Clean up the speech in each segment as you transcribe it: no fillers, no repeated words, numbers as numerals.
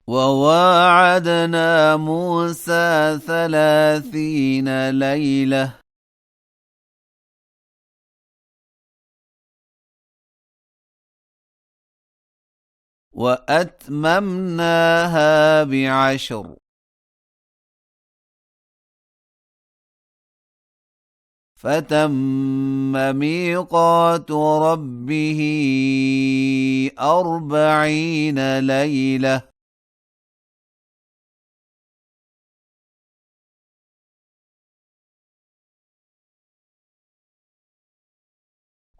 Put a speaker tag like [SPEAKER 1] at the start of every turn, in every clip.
[SPEAKER 1] وواعدنا موسى 30 ليلة وأتممناها ب10 فتم ميقات ربه 40 ليلة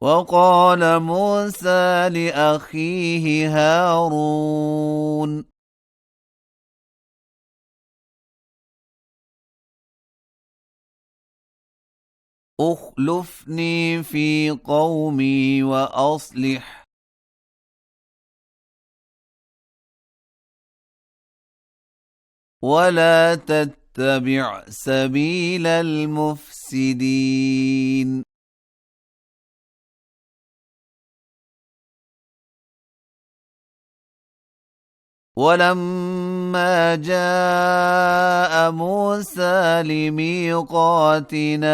[SPEAKER 1] وقال موسى لأخيه هارون اخلفني في قومي وأصلح ولا تتبع سبيل المفسدين ولما جاء موسى لميقاتنا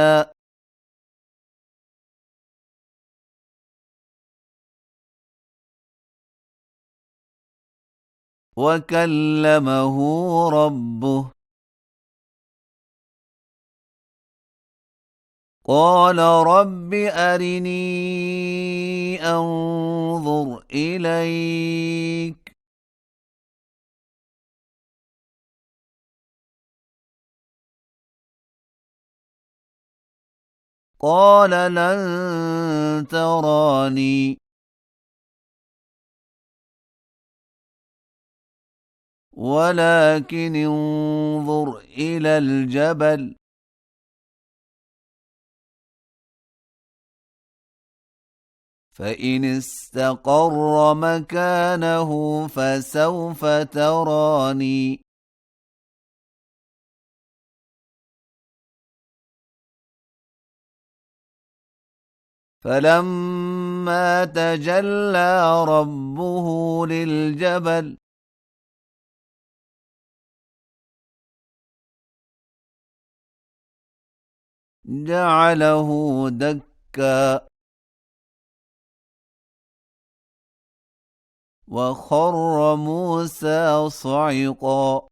[SPEAKER 1] وكلمه ربه قال رب أرني أنظر إليك قال لن تراني ولكن انظر إلى الجبل فإن استقر مكانه فسوف تراني فلما تجلى ربه للجبل جعله دكا وخر موسى صعقا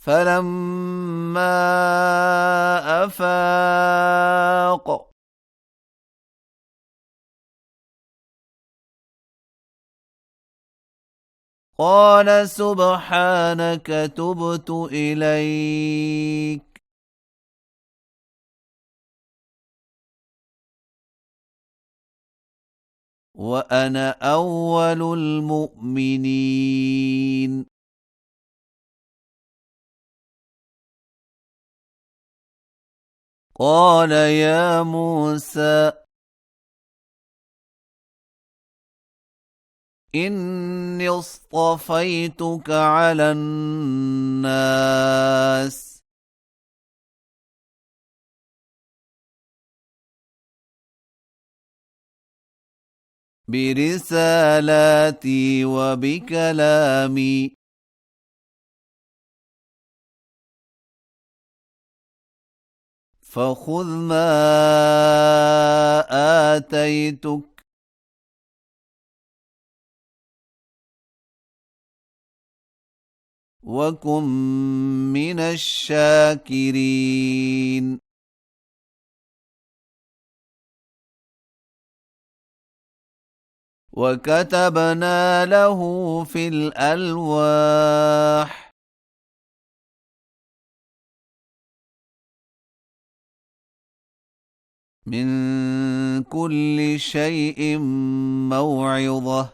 [SPEAKER 1] فلما أفاق قال سبحانك تبت إليك وأنا أول المؤمنين قال يا موسى إني اصطفيتك على الناس برسالاتي وبكلامي فخذ ما آتيتك وكن من الشاكرين وكتبنا له في الألواح من كل شيء موعظة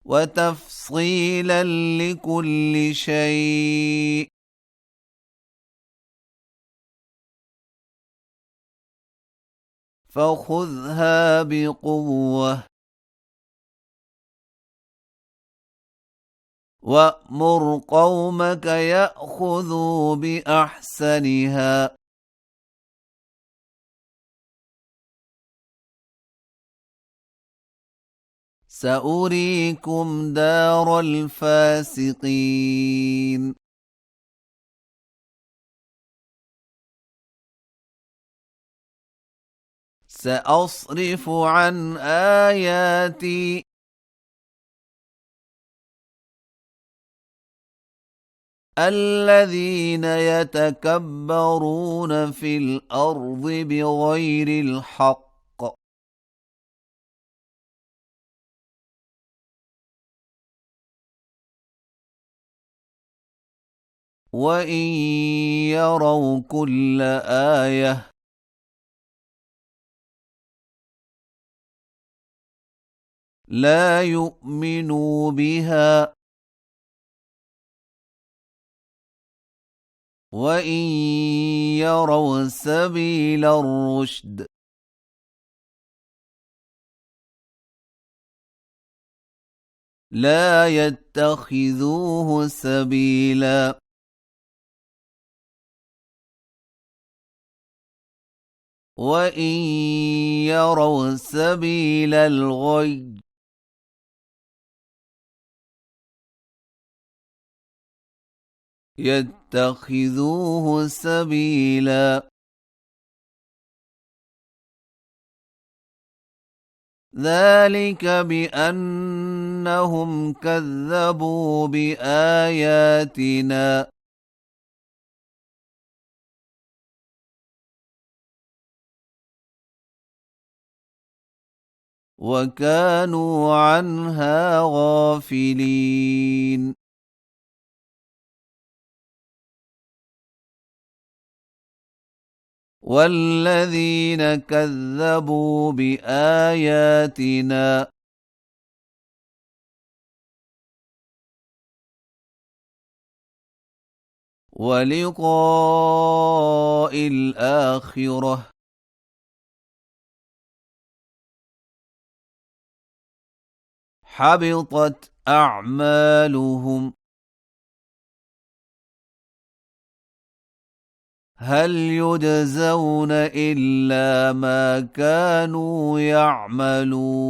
[SPEAKER 1] وتفصيلا لكل شيء فخذها بقوة وأمر قومك يأخذوا بأحسنها سأريكم دار الفاسقين سأصرف عن آياتي الذين يتكبرون في الأرض بغير الحق وإن يروا كل آية لا يؤمنوا بها وإن يروا سبيل الرشد لا يتخذوه سبيلا وإن يروا سبيل الغي يتخذوه سبيلا ذلك بأنهم كذبوا بآياتنا وكانوا عنها غافلين والذين كذبوا بآياتنا ولقاء الآخرة حبطت أعمالهم هل يجزون إلا ما كانوا يعملون